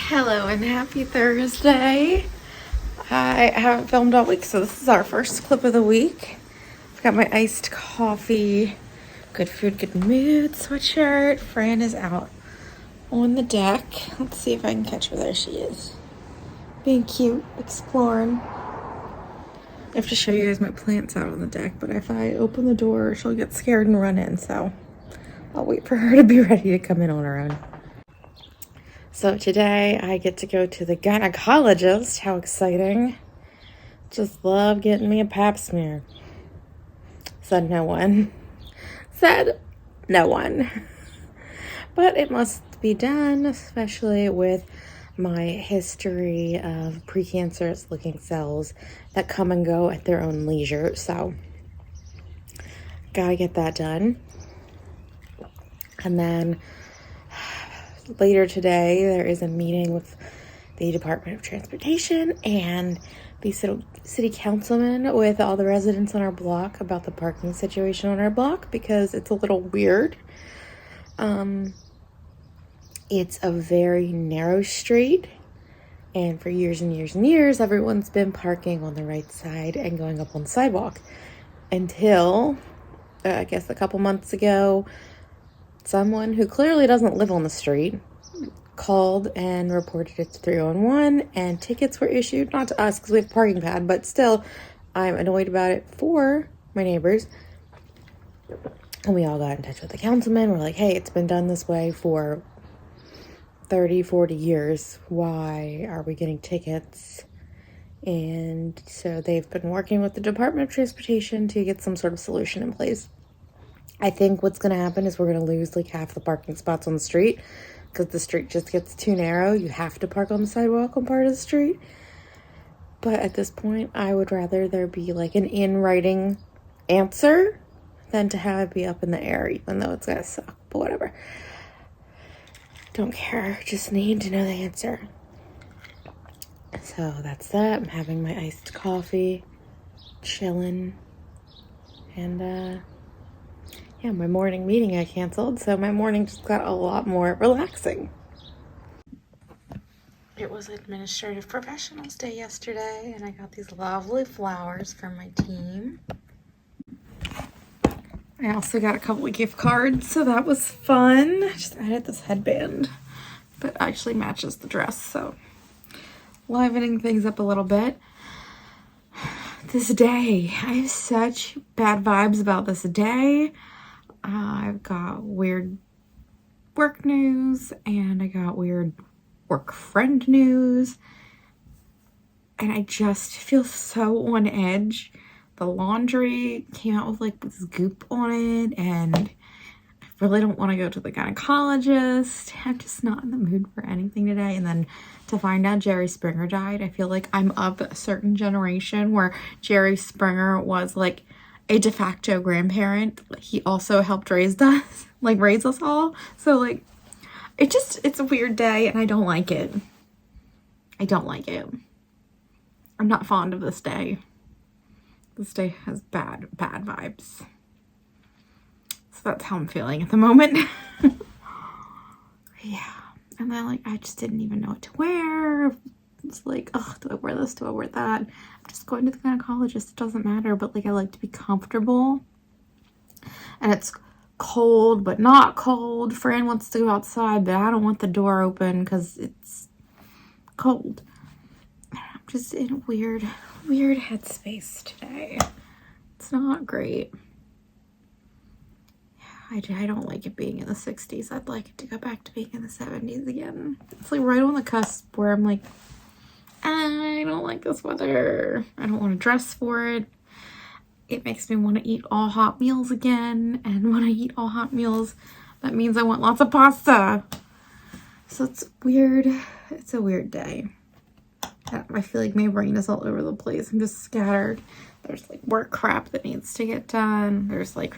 Hello and happy Thursday. I haven't filmed all week, so this is our first clip of the week. I've got my iced coffee, good food, good mood sweatshirt. Fran is out on the deck. Let's see if I can catch her. There she is. Being cute, exploring. I have to show you guys my plants out on the deck, but if I open the door, she'll get scared and run in, so I'll wait for her to be ready to come in on her own. So today I get to go to the gynecologist. How exciting. Just love getting me a pap smear. Said no one. Said no one. But it must be done, especially with my history of precancerous looking cells that come and go at their own leisure. So gotta get that done. And then later today, there is a meeting with the Department of Transportation and the city councilman with all the residents on our block about the parking situation on our block because it's a little weird. It's a very narrow street, and for years and years and years, everyone's been parking on the right side and going up on the sidewalk until, I guess a couple months ago, someone who clearly doesn't live on the street called and reported it to 311, and tickets were issued, not to us because we have a parking pad, but still, I'm annoyed about it for my neighbors. And we all got in touch with the councilman. We're like, hey, it's been done this way for 30, 40 years. Why are we getting tickets? And so they've been working with the Department of Transportation to get some sort of solution in place. I think what's going to happen is we're going to lose like half the parking spots on the street because the street just gets too narrow. You have to park on the sidewalk on part of the street. But at this point, I would rather there be like an in-writing answer than to have it be up in the air, even though it's going to suck. But whatever. Don't care. Just need to know the answer. So that's that. I'm having my iced coffee, chilling, and yeah, my morning meeting I canceled, so my morning just got a lot more relaxing. It was Administrative Professionals Day yesterday, and I got these lovely flowers from my team. I also got a couple of gift cards, so that was fun. I just added this headband that actually matches the dress, so livening things up a little bit. This day, I have such bad vibes about this day. I've got weird work news, and I got weird work friend news, and I just feel so on edge. The laundry came out with like this goop on it, and I really don't want to go to the gynecologist. I'm just not in the mood for anything today. And then to find out Jerry Springer died, I feel like I'm of a certain generation where Jerry Springer was like a de facto grandparent. He also helped raise us, like raise us all. So like, it's a weird day, and I don't like it. I don't like it. I'm not fond of this day. This day has bad vibes. So that's how I'm feeling at the moment. Yeah. And then like, I just didn't even know what to wear. It's like, oh, do I wear this? Do I wear that? I'm just going to the gynecologist. It doesn't matter. But like, I like to be comfortable. And it's cold, but not cold. Fran wants to go outside, but I don't want the door open because it's cold. I'm just in a weird headspace today. It's not great. I don't like it being in the 60s. I'd like it to go back to being in the 70s again. It's like right on the cusp where I'm like, I don't like this weather. I don't want to dress for it. It makes me want to eat all hot meals again. And when I eat all hot meals, that means I want lots of pasta. So it's weird. It's a weird day. I feel like my brain is all over the place. I'm just scattered. There's like work crap that needs to get done. There's like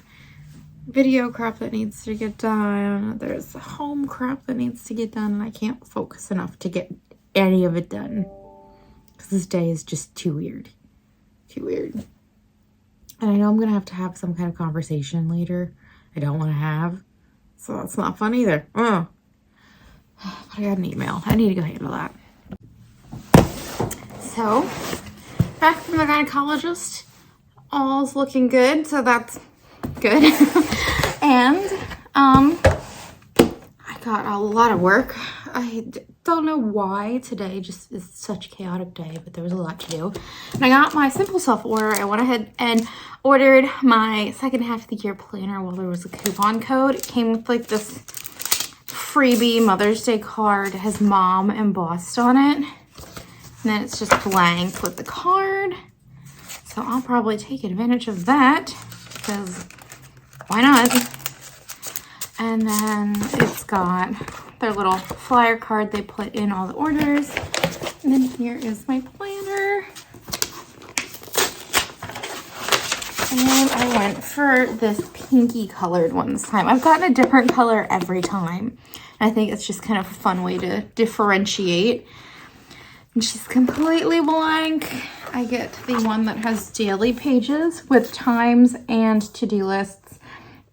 video crap that needs to get done. There's home crap that needs to get done. And I can't focus enough to get any of it done. Because this day is just too weird. Too weird. And I know I'm going to have some kind of conversation later I don't want to have. So that's not fun either. But I got an email. I need to go handle that. So, back from the gynecologist. All's looking good, so that's good. And, I got a lot of work. I don't know why today just is such a chaotic day, but there was a lot to do. And I got my Simple Self order. I went ahead and ordered my second half of the year planner while there was a coupon code. It came with like this freebie Mother's Day card. It has mom embossed on it. And then it's just blank with the card. So I'll probably take advantage of that because why not? And then it's got their little flyer card they put in all the orders. And then here is my planner. And I went for this pinky colored one this time. I've gotten a different color every time. I think it's just kind of a fun way to differentiate. And she's completely blank. I get the one that has daily pages with times and to-do lists.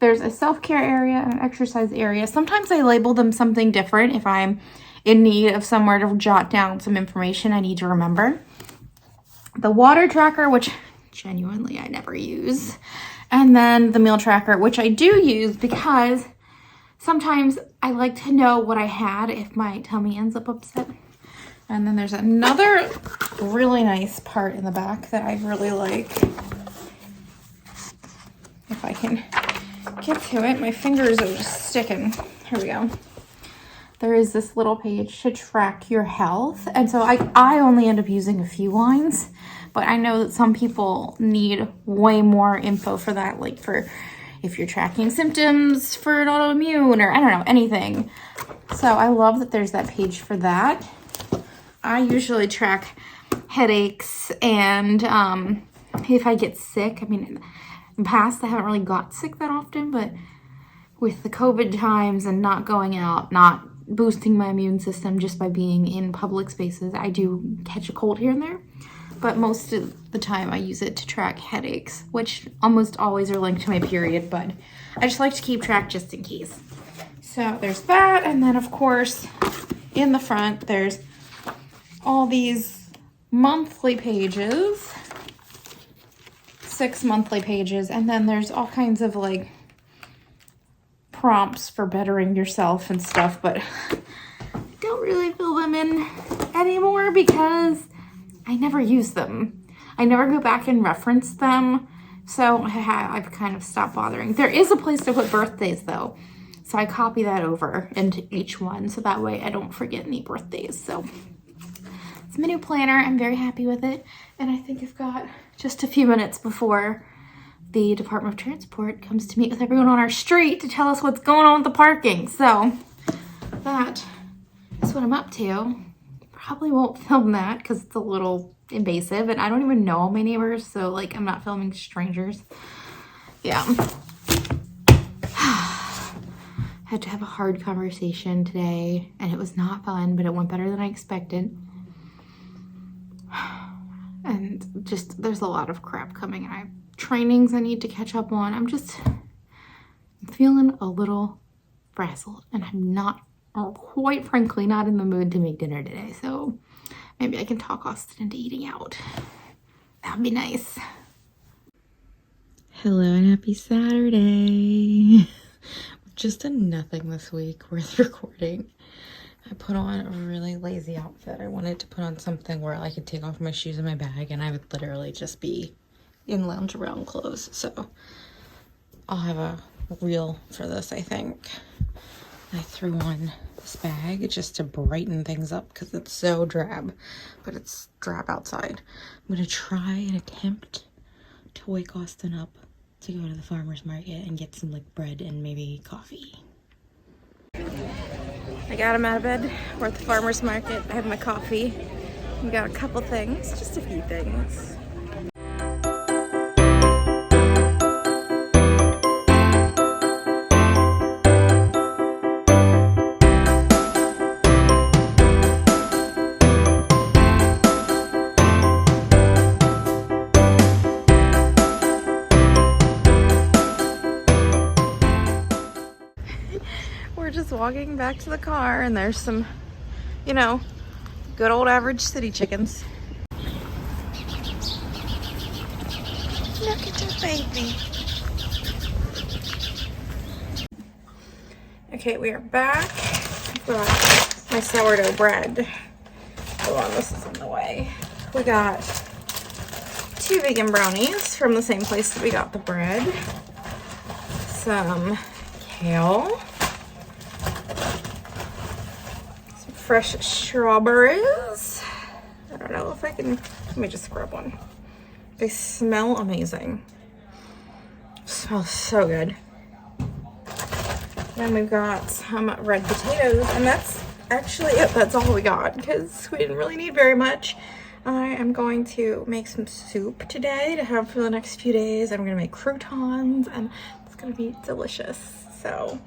There's a self-care area and an exercise area. Sometimes I label them something different if I'm in need of somewhere to jot down some information I need to remember. The water tracker, which genuinely I never use. And then the meal tracker, which I do use because sometimes I like to know what I had if my tummy ends up upset. And then there's another really nice part in the back that I really like. If I can get to it, my fingers are just sticking. Here we go. There is this little page to track your health. And so I only end up using a few lines, but I know that some people need way more info for that, like for if you're tracking symptoms for an autoimmune or I don't know, anything. So I love that there's that page for that. I usually track headaches and if I get sick. I mean, in the past, I haven't really got sick that often, but with the COVID times and not going out, not boosting my immune system just by being in public spaces, I do catch a cold here and there. But most of the time, I use it to track headaches, which almost always are linked to my period, but I just like to keep track just in case. So there's that, and then of course, in the front, there's all these monthly pages, 6 monthly pages, and then there's all kinds of like prompts for bettering yourself and stuff, but I don't really fill them in anymore because I never use them. I never go back and reference them, so I've kind of stopped bothering. There is a place to put birthdays though, so I copy that over into each one so that way I don't forget any birthdays. So it's my new planner. I'm very happy with it. And I think I've got just a few minutes before the Department of Transport comes to meet with everyone on our street to tell us what's going on with the parking. So that is what I'm up to. Probably won't film that because it's a little invasive and I don't even know all my neighbors. So like I'm not filming strangers. Yeah. Had to have a hard conversation today and it was not fun, but it went better than I expected. And just there's a lot of crap coming. I have trainings I need to catch up on. I'm feeling a little frazzled and I'm not, or quite frankly, not in the mood to make dinner today. So maybe I can talk Austin into eating out. That'd be nice. Hello and happy Saturday. Just done nothing this week worth recording. I put on a really lazy outfit. I wanted to put on something where I could take off my shoes and my bag and I would literally just be in lounge around clothes. So I'll have a reel for this, I think. I threw on this bag just to brighten things up because it's so drab, but it's drab outside. I'm going to try and attempt to wake Austin up to go to the farmer's market and get some like bread and maybe coffee. I got him out of bed. We're at the farmer's market. I have my coffee. We got a couple things, just a few things. jogging back to the car, and there's some, you know, good old average city chickens. Look at that baby. Okay, we are back. I've got my sourdough bread. Hold on, this is in the way. We got 2 vegan brownies from the same place that we got the bread. Some kale. Some fresh strawberries. I don't know if I can, let me just grab one. They smell amazing. Smells so good. Then we've got some red potatoes, and that's actually it. That's all we got because we didn't really need very much. I am going to make some soup today to have for the next few days. I'm gonna make croutons, and it's gonna be delicious. So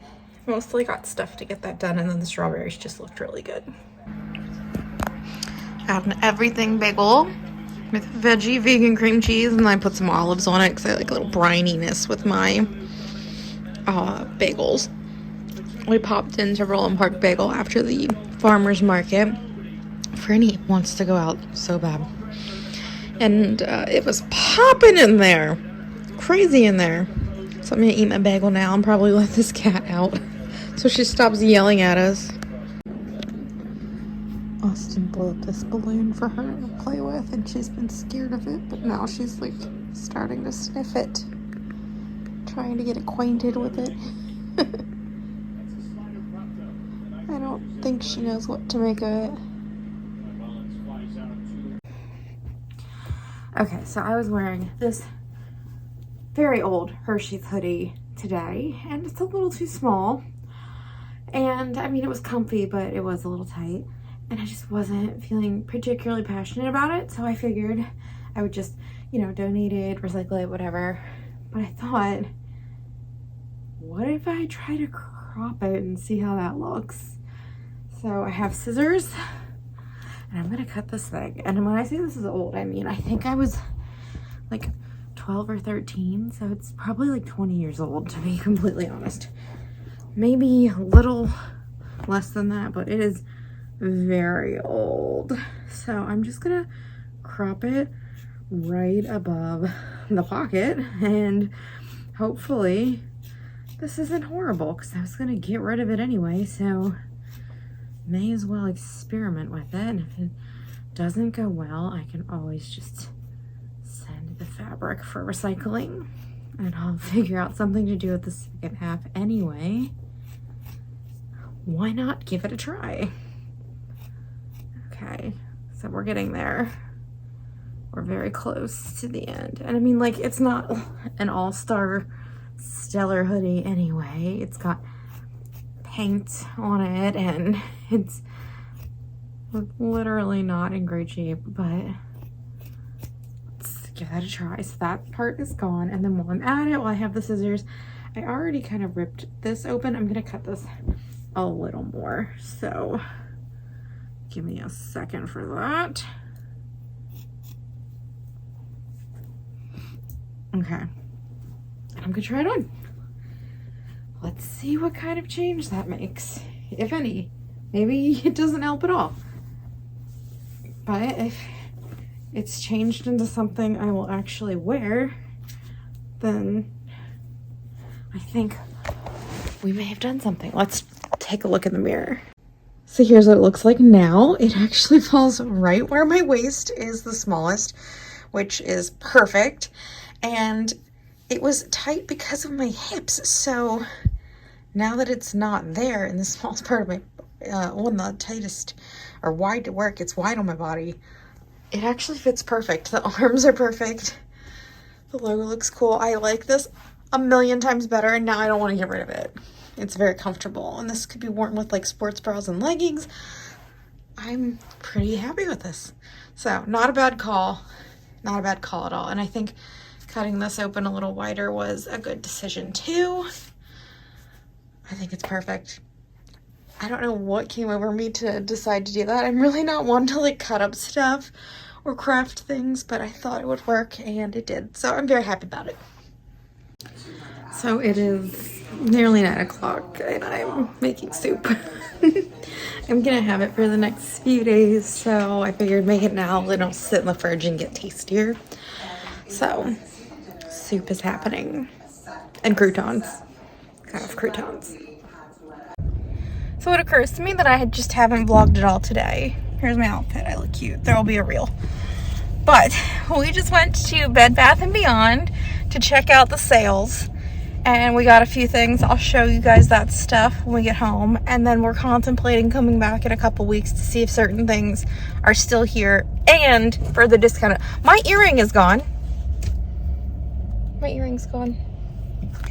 mostly got stuff to get that done, and then the strawberries just looked really good. Got an everything bagel with veggie vegan cream cheese, and then I put some olives on it because I like a little brininess with my bagels. We popped into Roland Park Bagel after the farmer's market. Franny wants to go out so bad. And it was popping in there. Crazy in there. So I'm going to eat my bagel now and probably let this cat out so she stops yelling at us. Austin blew up this balloon for her to play with, and she's been scared of it, but now she's like starting to sniff it. Trying to get acquainted with it. I don't think she knows what to make of it. Okay, so I was wearing this very old Hershey's hoodie today, and it's a little too small. And I mean, it was comfy, but it was a little tight, and I just wasn't feeling particularly passionate about it. So I figured I would just, you know, donate it, recycle it, whatever. But I thought, what if I try to crop it and see how that looks? So I have scissors, and I'm gonna cut this thing. And when I say this is old, I mean, I think I was like 12 or 13, so it's probably like 20 years old, to be completely honest. Maybe a little less than that, but it is very old. So I'm just gonna crop it right above the pocket, and hopefully this isn't horrible, because I was gonna get rid of it anyway, so may as well experiment with it. And if it doesn't go well, I can always just send the fabric for recycling, and I'll figure out something to do with the second half anyway. Why not give it a try? Okay, so we're getting there. We're very close to the end. And I mean, like, it's not an all-star stellar hoodie anyway. It's got paint on it, and it's literally not in great shape, but let's give that a try. So that part is gone, and then while I'm at it, while I have the scissors, I already kind of ripped this open. I'm gonna cut this a little more, so give me a second for that. Okay, I'm gonna try it on. Let's see what kind of change that makes, if any. Maybe it doesn't help at all. But if it's changed into something I will actually wear, then I think we may have done something. Let's take a look in the mirror. So here's what it looks like now. It actually falls right where my waist is the smallest, which is perfect. And it was tight because of my hips, so now that it's not there in the smallest part of my, on the tightest or wide to work, it's wide on my body, it actually fits perfect. The arms are perfect. The logo looks cool. I like this a million times better, and now I don't want to get rid of it. It's very comfortable, and this could be worn with like sports bras and leggings. I'm pretty happy with this. So not a bad call. Not a bad call at all. And I think cutting this open a little wider was a good decision too. I think it's perfect. I don't know what came over me to decide to do that. I'm really not one to like cut up stuff or craft things, but I thought it would work, and it did. So I'm very happy about it. So it is nearly 9 o'clock and I'm making soup. I'm gonna have it for the next few days, so I figured make it now, then it'll sit in the fridge and get tastier. So, soup is happening. And croutons. Kind of croutons. So it occurs to me that I just haven't vlogged at all today. Here's my outfit, I look cute. There'll be a reel. But we just went to Bed Bath & Beyond to check out the sales. And we got a few things. I'll show you guys that stuff when we get home. And then we're contemplating coming back in a couple weeks to see if certain things are still here and for the discount. My earring is gone. My earring's gone.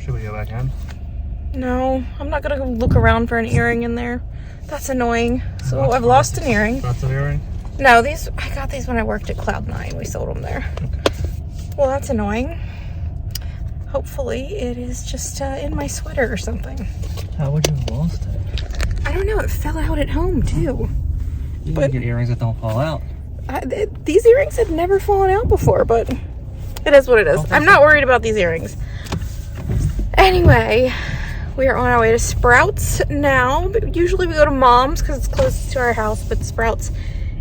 Should we go back in? No, I'm not gonna go look around for an earring in there. That's annoying. So I've lost an earring. That's an earring? No, I got these when I worked at Cloud9. We sold them there. Okay. Well, that's annoying. Hopefully it is just in my sweater or something. How would you have lost it? I don't know. It fell out at home too. You can get earrings that don't fall out. These earrings had never fallen out before, but it is what it is. I'm not worried about these earrings. Anyway, we are on our way to Sprouts now. But usually we go to Mom's because it's close to our house, but Sprouts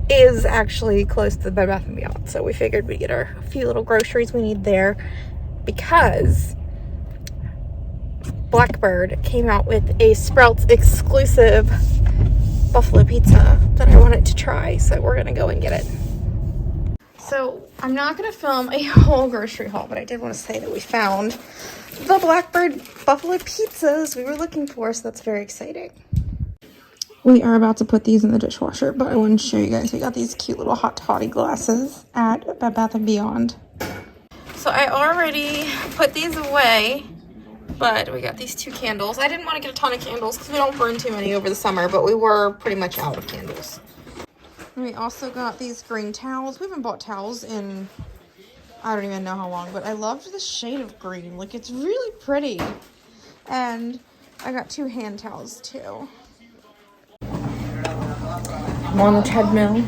is actually close to the Bed Bath & Beyond. So we figured we'd get a few little groceries we need there because Blackbird came out with a Sprouts exclusive buffalo pizza that I wanted to try. So we're going to go and get it. So I'm not going to film a whole grocery haul, but I did want to say that we found the Blackbird buffalo pizzas we were looking for, so that's very exciting. We are about to put these in the dishwasher, but I wanted to show you guys. We got these cute little hot toddy glasses at Bed Bath & Beyond. So I already put these away, but we got these 2 candles. I didn't want to get a ton of candles because we don't burn too many over the summer, but we were pretty much out of candles. And we also got these green towels. We haven't bought towels in I don't even know how long, but I loved the shade of green. Like, it's really pretty. And I got 2 hand towels too. I'm on the treadmill,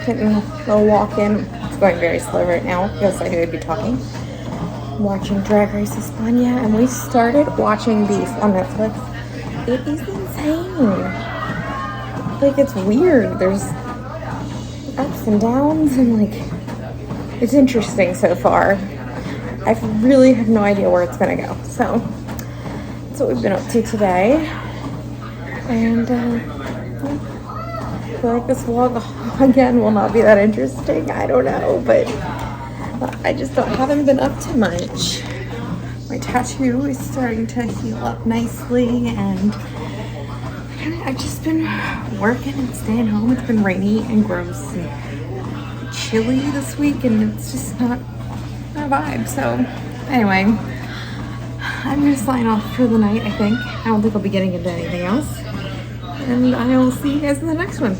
getting a walk in. It's going very slow right now because I knew I'd be talking. I'm watching Drag Race España, and we started watching Beef on Netflix. It is insane. Like, it's weird. There's ups and downs, and like, it's interesting so far. I really have no idea where it's gonna go. So that's what we've been up to today. And I feel like this vlog again will not be that interesting. I don't know, but I just haven't been up to much. My tattoo is starting to heal up nicely, and I've just been working and staying home. It's been rainy and gross and chilly this week, and it's just not a vibe. So anyway, I'm gonna sign off for the night, I think. I don't think I'll be getting into anything else, and I will see you guys in the next one.